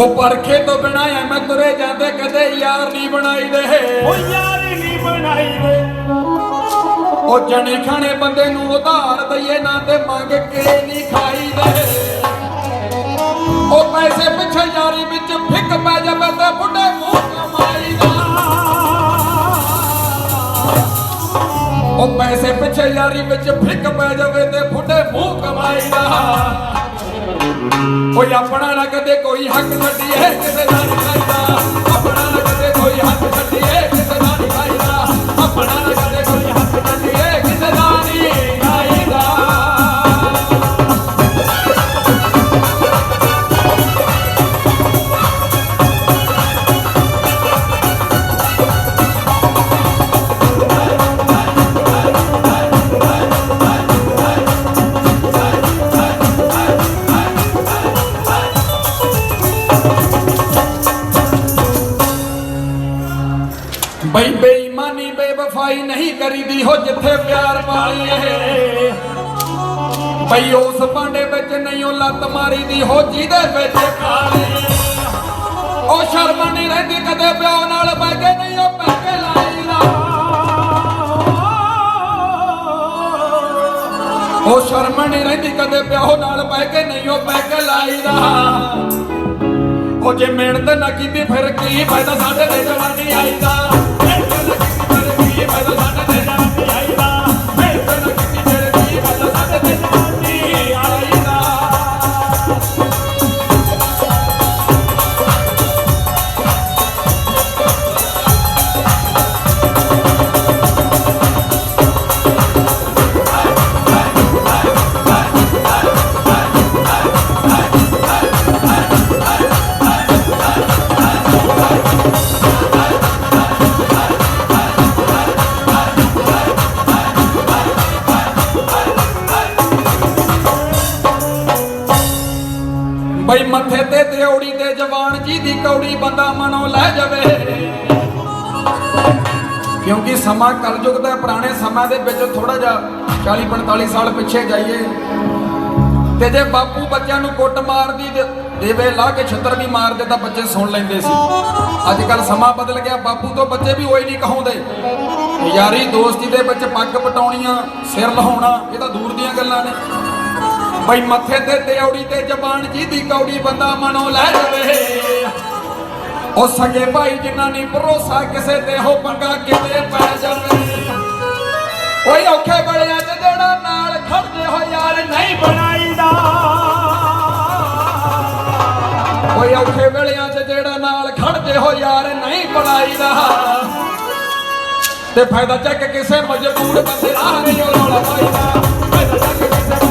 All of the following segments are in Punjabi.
परखे तो बनाया मैं तुरे जाते कदे यार नहीं बनाई दे यार नहीं बनाई दे ओ जने खाने बंदे नू उधार दईए ना ते मंग के नहीं खाई दे ओ पैसे पिछे यारी विच फिक पै जावे ते बुढ़े मुंह कमाई दा ओ पैसे पिछे यारी विच फिक पै जावे ते बुढ़े मुंह कमाई दा कोई अपना ना कदे कोई हक छड्डिए किसे दा नहीं खाईदा अपना ना कदे कोई हक छड्डिए किसे दा नहीं खाईदा अपना ना कदे कोई हक छड्डिए किसे दा नहीं खाईदा बई बेईमानी बेवफाई नहीं करी दी हो जिथे प्यार पाली है बई उस भांडे विच नहीं ओ लत मारी दी हो जिदे विच खाली ओ शर्म नहीं रहिंदी कदे प्यो नाल बह के नहीं ओ पैके लाईदा ओ शर्म नहीं रहिंदी कदे प्यो नाल बह के नहीं ओ पैके लाईदा ओ जे मेहनत ना कीती फिर की फायदा साडे ते जवानी आईदा बई मथे ते त्रिउड़ी ते जवान जी दी कौड़ी बंदा मनो लै जावे क्योंकि समा कलयुग दा पुराने समय दे विच थोड़ा जा 40-45 साल पिछे जाइए ते जे बापू बच्चों नूं कुट मार दी देवे ला के छत्तर भी मार दे तां बच्चे सुन लैंदे सी अजकल समा बदल गया बापू तो बच्चे भी होई नहीं कहाउंदे यारी दोस्ती दे विच पग पटाउणियां सिर लहाउणा ये तां दूर दीयां गल्लां ने बई मथे ते त्रिउड़ी ते जबान जी दी कौड़ी बंदा मनो लै जावे ओ सगे भाई जिन्ना नहीं भरोसा किसे ते हो पंगा किते पै जावे ओए औखे बड़ियां ते जेड़ा नाल खड़दे हो यार नहीं बनाईदा ओए औखे बड़ियां ते जेड़ा नाल खड़दे हो यार नहीं बनाईदा ते फायदा चक किसे मजबूर बंदे आ नहीं रौला पाईदा फायदा चक किसे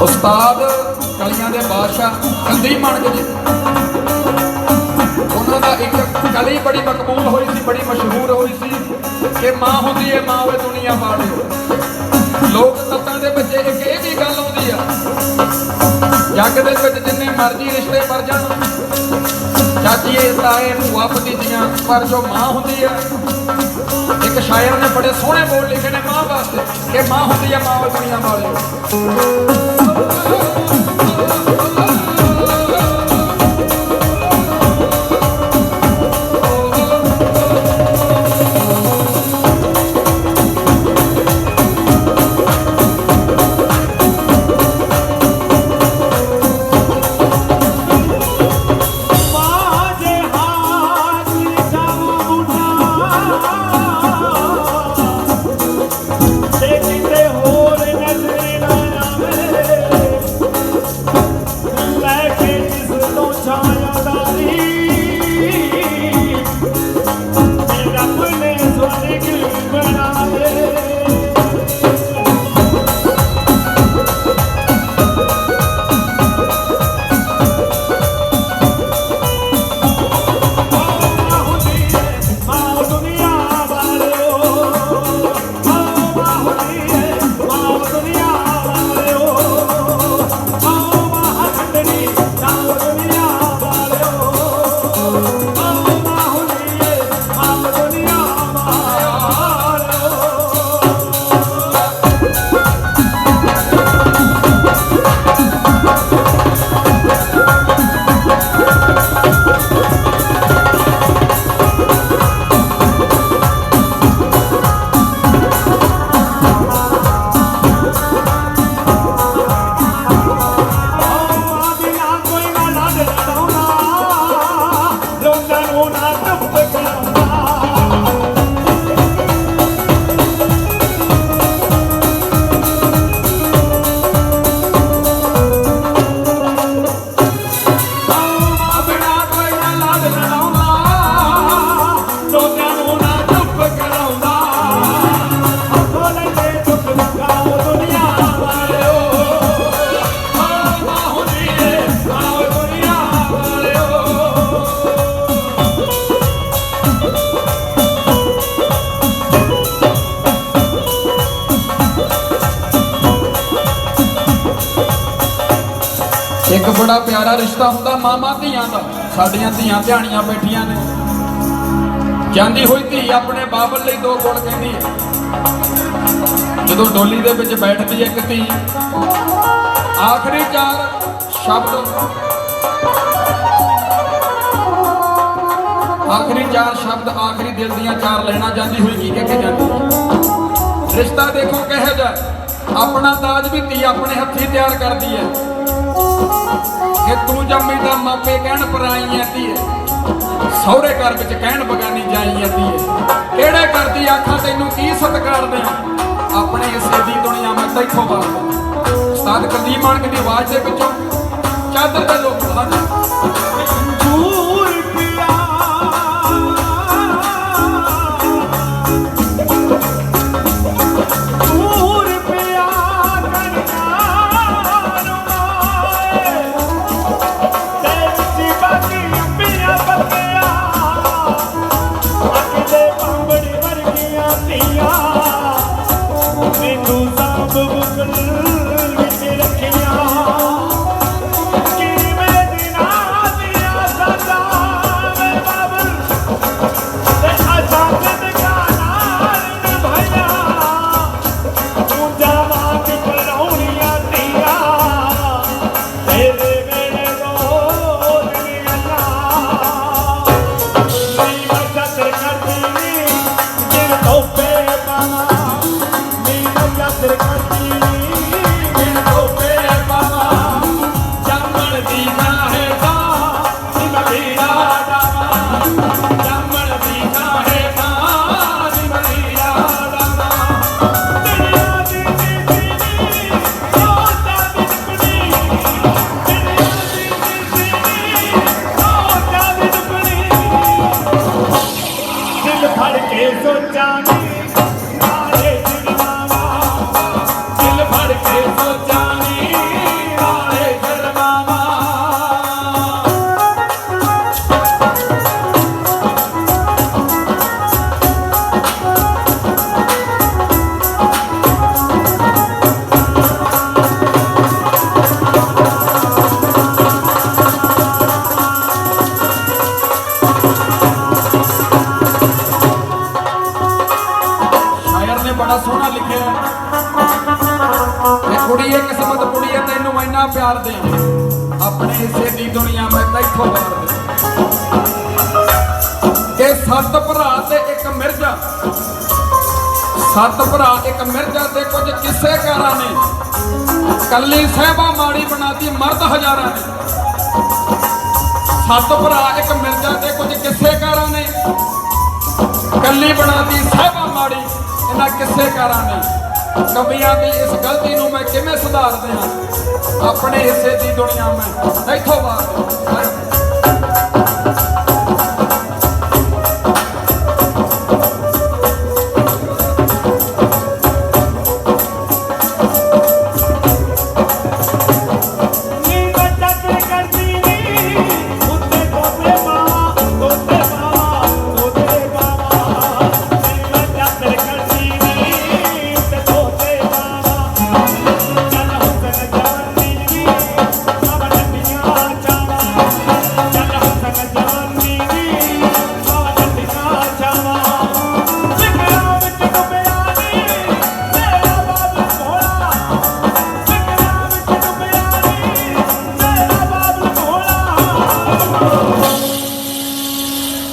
ਉਸਤਾਦ ਕਲੀਆਂ ਦੇ ਬਾਦਸ਼ਾਹ ਕੰਦੀ ਮਾਨਕ ਜੀ, ਉਹਨਾਂ ਦਾ ਇੱਕ ਕਲੀ ਬੜੀ ਮਕਬੂਲ ਹੋਈ ਸੀ, ਬੜੀ ਮਸ਼ਹੂਰ ਹੋਈ ਸੀ ਕਿ ਮਾਂ ਹੁੰਦੀ ਹੈ ਮਾਂ ਵੇ ਦੁਨੀਆ ਵਾਲਿਓ। ਲੋਕ ਤੱਤਾਂ ਦੇ ਵਿੱਚ ਇੱਕ ਇਹ ਵੀ ਗੱਲ ਆਉਂਦੀ ਆ, ਜੱਗ ਦੇ ਵਿੱਚ ਜਿੰਨੇ ਮਰਜ਼ੀ ਰਿਸ਼ਤੇ ਬਣ ਜਾਣ, ਚਾਚੀਏ ਤਾਏ ਭੂਆ ਭਤੀਜੀਆਂ, ਪਰ ਜੋ ਮਾਂ ਹੁੰਦੀ ਆ, ਇੱਕ ਸ਼ਾਇਰ ਨੇ ਬੜੇ ਸੋਹਣੇ ਬੋਲ ਲਿਖੇ ਨੇ ਮਾਂ ਵਾਸਤੇ ਕਿ ਮਾਂ ਹੁੰਦੀ ਆ ਮਾਂ ਵੇ ਦੁਨੀਆ ਵਾਲਿਓ। ਇੱਕ ਬੜਾ ਪਿਆਰਾ ਰਿਸ਼ਤਾ ਹੁੰਦਾ ਮਾਮਾ ਧੀਆਂ ਦਾ। ਸਾਡੀਆਂ ਧੀਆਂ ਧਿਆਣੀਆਂ ਬੈਠੀਆਂ ਨੇ, ਜਾਂਦੀ ਹੋਈ ਧੀ ਆਪਣੇ ਬਾਬਲ ਲਈ ਦੋ ਗੁਣ ਕਹਿੰਦੀ ਹੈ। ਜਦੋਂ ਡੋਲੀ ਦੇ ਵਿੱਚ ਬੈਠਦੀ ਹੈ ਇੱਕ ਧੀ, ਆਖਰੀ ਚਾਰ ਸ਼ਬਦ ਆਖਰੀ ਦਿਲ ਦੀਆਂ ਚਾਰ ਲੈਣਾ ਜਾਂਦੀ ਹੋਈ ਕੀ ਕਹਿ ਕੇ ਜਾਂਦੀ ਹੈ। ਰਿਸ਼ਤਾ ਦੇਖੋ ਕਿਹੋ ਜਿਹਾ, ਆਪਣਾ ਦਾਜ ਵੀ ਧੀ ਆਪਣੇ ਹੱਥੀਂ ਤਿਆਰ ਕਰਦੀ ਹੈ ਕਿ ਤੂੰ ਜੰਮੀ ਦਾ ਮਾਪੇ ਕਹਿਣ ਪਰਾਈ ਐ ਧੀਏ, ਸਹੁਰੇ ਘਰ ਵਿੱਚ ਕਹਿਣ ਬਗਾਨੀ ਜਾਈ ਐ ਧੀਏ। ਕਿਹੜੇ ਕਰਦੀ ਆਖਾਂ ਤੈਨੂੰ ਕੀ ਸਤਿਕਾਰ ਦੇ, ਆਪਣੇ ਹਿੱਸੇ ਦੀ ਦੁਨੀਆ ਮੈਂ ਤੈਥੋਂ ਵਾਰਦਾ। ਉਸਤਾਦ ਕੰਦੀ ਮਾਨਕ ਦੀ ਆਵਾਜ਼ ਦੇ ਵਿੱਚੋਂ ਚਾਦਰ ਦੇ ਲੋਕ ਹਨ। ਇਹ ਕੁੜੀਏ ਕਿਸਮਤ ਕੁੜੀਏ ਤੈਨੂੰ ਇੰਨਾ ਪਿਆਰ ਦੇ ਆਪਣੇ ਹਿੱਸੇ ਦੀ ਦੁਨੀਆ ਮੈਂ ਤੈਥੋਂ ਵਾਰ ਦੇ ਇਹ 7 ਭਰਾ ਤੇ ਇੱਕ ਮਿਰਜ਼ਾ, 7 ਭਰਾ ਇੱਕ ਮਿਰਜ਼ਾ ਤੇ ਕੁਝ ਕਿੱਸੇਕਾਰਾਂ ਨੇ ਕੱਲੀ ਸਹਿਬਾ ਮਾੜੀ ਬਣਾਤੀ ਮਰਦ ਹਜ਼ਾਰਾਂ ਨੇ। 7 ਭਰਾ ਇੱਕ ਮਿਰਜ਼ਾ ਤੇ ਕੁਝ ਕਿੱਸੇਕਾਰਾਂ ਨੇ ਕੱਲੀ ਬਣਾਤੀ ਸਹਿਬਾ ਮਾੜੀ ਇਹਨਾਂ ਕਿੱਸੇਕਾਰਾਂ ਨੇ। ਕਵੀਆਂ ਦੀ ਇਸ ਗਲਤੀ ਨੂੰ ਮੈਂ ਕਿਵੇਂ ਸੁਧਾਰ ਦਿਆਂ, ਆਪਣੇ ਹਿੱਸੇ ਦੀ ਦੁਨੀਆ ਮੈਂ ਇੱਥੋਂ ਵਾਰ ਦਿਆਂ।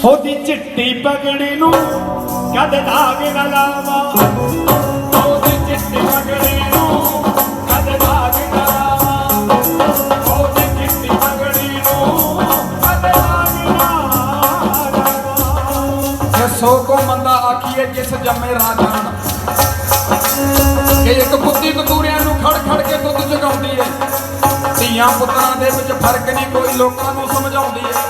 ਉਹਦੀ ਚਿੱਟੀ ਪਗੜੀ ਨੂੰ ਕਦੇ ਦਾਗ ਨਾ ਲਾਵਾਂ, ਉਹਦੀ ਚਿੱਟੀ ਪਗੜੀ ਨੂੰ ਕਦੇ ਦਾਗ ਨਾ ਲਾਵਾਂ, ਉਹਦੀ ਚਿੱਟੀ ਪਗੜੀ ਨੂੰ ਕਦੇ ਦਾਗ ਨਾ ਲਾਵਾਂ। ਇਹ ਸੋ ਕੋ ਮੰਦਾ ਆਖੀਏ ਜਿਸ ਜੰਮੇ ਰਾਜਾਨ, ਕਿ ਇੱਕ ਕੁੱਤੀ ਕਤੂਰਿਆਂ ਨੂੰ ਖੜ ਖੜ ਕੇ ਦੁੱਧ ਜਗਾਉਂਦੀ ਹੈ। ਧੀਆਂ ਪੁੱਤਰਾਂ ਦੇ ਵਿੱਚ ਫਰਕ ਨਹੀਂ ਕੋਈ ਲੋਕਾਂ ਨੂੰ ਸਮਝਾਉਂਦੀ ਹੈ।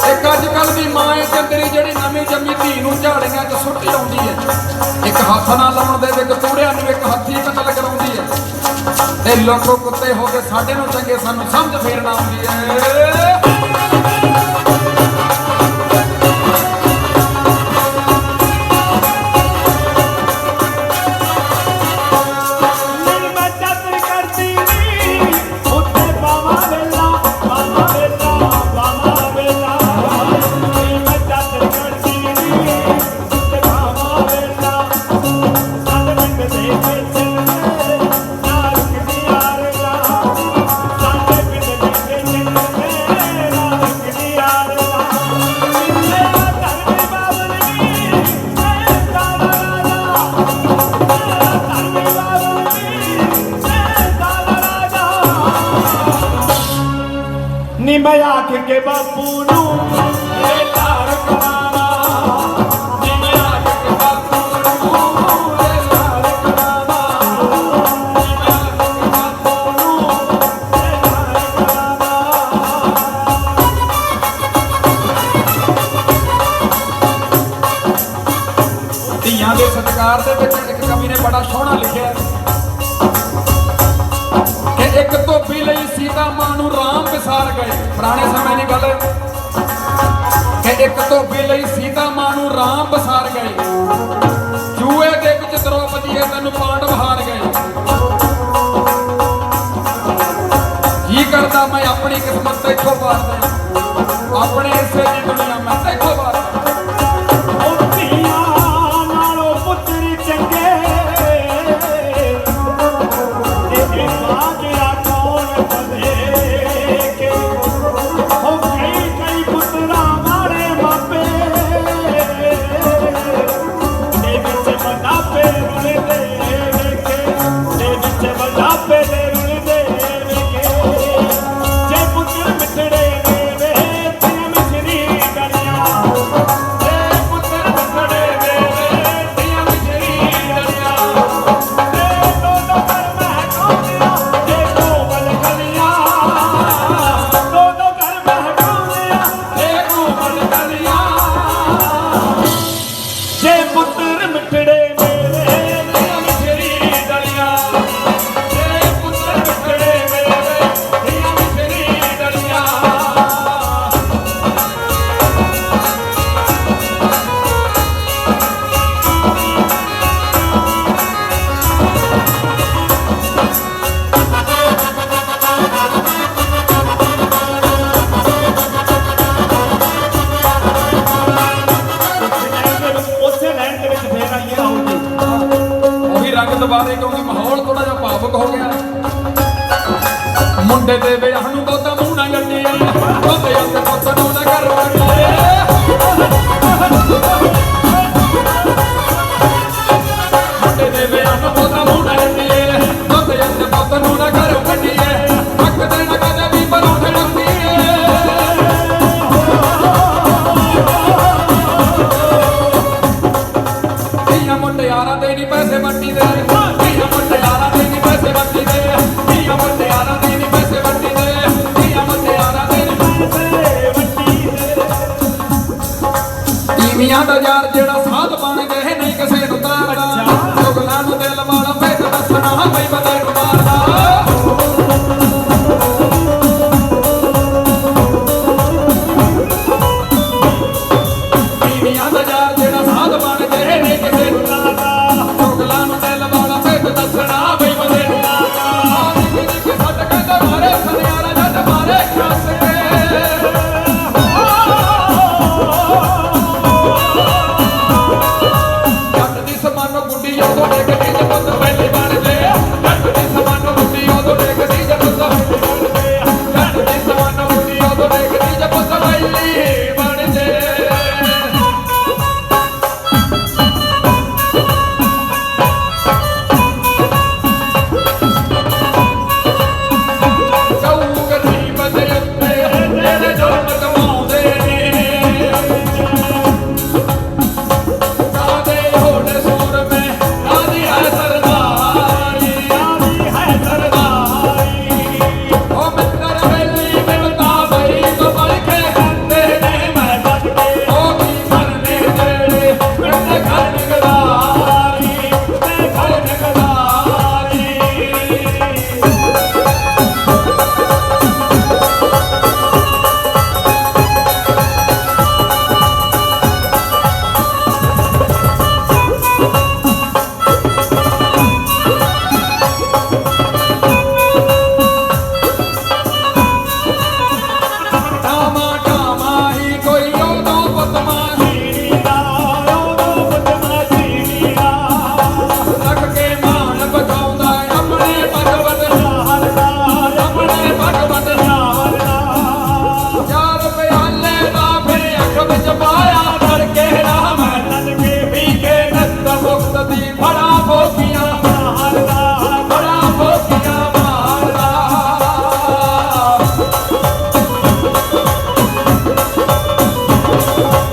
ਇੱਕ ਅੱਜ ਕੱਲ੍ਹ ਦੀ ਮਾਂ ਹੈ ਚੰਦਰੀ ਜਿਹੜੀ ਨਵੀਂ ਜੰਮੀ ਧੀ ਨੂੰ ਝਾੜੀਆਂ 'ਚ ਸੁੱਟ ਆਉਂਦੀ ਹੈ। ਇੱਕ ਹੱਥ ਨਾਲ ਲਾਉਣ ਦੇ ਵਿੱਚ ਕਤੂਰਿਆਂ ਨੂੰ ਇੱਕ ਹੱਥੀ ਕਤਲ ਕਰਾਉਂਦੀ ਹੈ। ਤੇ ਲੋਕੋ ਕੁੱਤੇ ਹੋ ਕੇ ਸਾਡੇ ਨੂੰ ਚੰਗੇ ਸਾਨੂੰ ਸਮਝ ਫੇਰ ਨਾ ਆਉਂਦੀ ਹੈ। ਨੀ ਮੈਂ ਆਖ ਕੇ ਬਾਪੂ ਨੂੰ ਇਹ ਧਾਰ ਕਰਾਵਾਂ, ਨੀ ਮੈਂ ਆਖ ਕੇ ਬਾਪੂ ਨੂੰ ਇਹ ਧਾਰ ਕਰਾਵਾਂ, ਨੀ ਮੈਂ ਆਖ ਕੇ ਬਾਪੂ ਨੂੰ ਇਹ ਧਾਰ ਕਰਾਵਾਂ। ਧੀਆਂ ਦੇ ਸਤਿਕਾਰ ਦੇ ਵਿੱਚ ਇੱਕ ਕਵੀ ਨੇ ਬੜਾ ਸੋਹਣਾ ਲਿਖਿਆ ਕਿ ਇੱਕ ਧੋਬੀ ਲਈ ਸੀਤਾ ਮਾਂ ਨੂੰ ਰਾਮ ਵਿਸਾਰ ਗਏ। ਪੁਰਾਣੇ ਸਮੇਂ ਦੀ ਗੱਲ ਕਿ ਇੱਕ ਧੋਬੀ ਲਈ ਸੀਤਾ ਮਾਂ ਨੂੰ ਰਾਮ ਵਿਸਾਰ ਗਏ। ਜੂਏ ਦੇ ਵਿੱਚ ਦ੍ਰੋਪਦੀ ਤੈਨੂੰ ਪਾਂਡਵ ਹਾਰ ਗਏ। ਕੀ ਕਰਦਾ ਮੈਂ ਆਪਣੀ ਕਿਸਮਤ ਤੇ ਇੱਥੋਂ ਵਾਰ ਦਿਆਂ, ਆਪਣੇ ਹਿੱਸੇ ਦੀ ਦੁਨੀਆ ਮੈਂ ਇੱਥੋਂ ਵਾਰ ਦਿਆਂ। ਮਾਪੇ ਦੇ ਵਿੱਚ ਮਨਾਪੇ ਬਾਰੇ ਕਿਉਂਕਿ ਮਾਹੌਲ ਥੋੜਾ ਜਿਹਾ ਭਾਵੁਕ ਹੋ ਗਿਆ। ਮੁੰਡੇ ਦੇ ਵਿਆਹ ਨੂੰ ਬਹੁਤਾ ਮੂੰਹ ਨਾ ਗੱਡੀ ਉਹਦੇ ਅੰਦਰ ਪੁੱਤ ਨੂੰ ਨਾ ਕਰ ਵੜੀਏ। ਮੁੰਡੇ ਦੇ ਵਿਆਹ ਨੂੰ ਬਹੁਤਾ ਮੂੰਹ ਨਾ ਗੱਡੀਏ ਉਹਦੇ ਅੰਦਰ ਪੁੱਤ ਨੂੰ ਨਾ ਕਰ ਵੜੀਏ। ਹੱਕ ਦੇ ਨਾ ਕਦੇ ਵੀ ਪਰੌਂਠੇ ਲੱਭੀਏ। ਧੀਆਂ ਮੁੰਡਿਆਰਾਂ ਦੇ ਨਹੀਂ ਪੈਸੇ ਵੰਡੀ ਦੇ, ਧੀਆਂ ਮੁੰਡਿਆਰਾਂ ਦੇ ਨਹੀਂ ਪੈਸੇ ਵੰਡੀ ਦੇ, ਧੀਆਂ ਮੁੰਡਿਆਰਾਂ ਦੇ ਨਹੀਂ ਪੈਸੇ ਵੰਡੀ ਦੇ, ਧੀਆਂ ਮੁੰਡਿਆਰਾਂ ਦੇ ਨਹੀਂ ਪੈਸੇ ਵੰਡੀ ਦੇ। ਤੀਵੀਆਂ ਦਾ ਯਾਰ ਜਿਹੜਾ ਸਾਧ ਬਣ ਗਏ ਨਹੀਂ ਕਿਸੇ ਨੂੰ ਤਾਰਦਾ, ਚੁਗਲਾਂ ਨੂੰ ਦਿਲ ਵਾਲਾ ਭੇਤ ਦੱਸਣਾ ਬਈ ਬੰਦੇ ਨੂੰ ਮਾਰਦਾ। ਤੀਵੀਆਂ ਦਾ ਯਾਰ ਜਿਹੜਾ ਸਾਧ ਬਣ ਗਏ ਨਹੀਂ ਕਿਸੇ ਨੂੰ ਤਾਰਦਾ, ਚੁਗਲਾਂ ਨੂੰ ਦਿਲ ਵਾਲਾ ਭੇਤ ਦੱਸਣਾ ਬਈ ਬੰਦੇ ਨੂੰ ਮਾਰਦਾ। ਨਿੱਕੀ ਨਿੱਕੀ ਸੱਟ ਕਹਿੰਦਾ ਮਾਰੇ ਸੁਨਿਆਰਾ ਜੱਟ ਮਾਰੇ ਖੱਸ ਕੇ। ਜੱਟ ਦੀ ਸਮਾਨੋ ਗੁੱਡੀ ਉਦੋਂ ਡਿੱਗਦੀ ਜੇ ਪੁੱਤ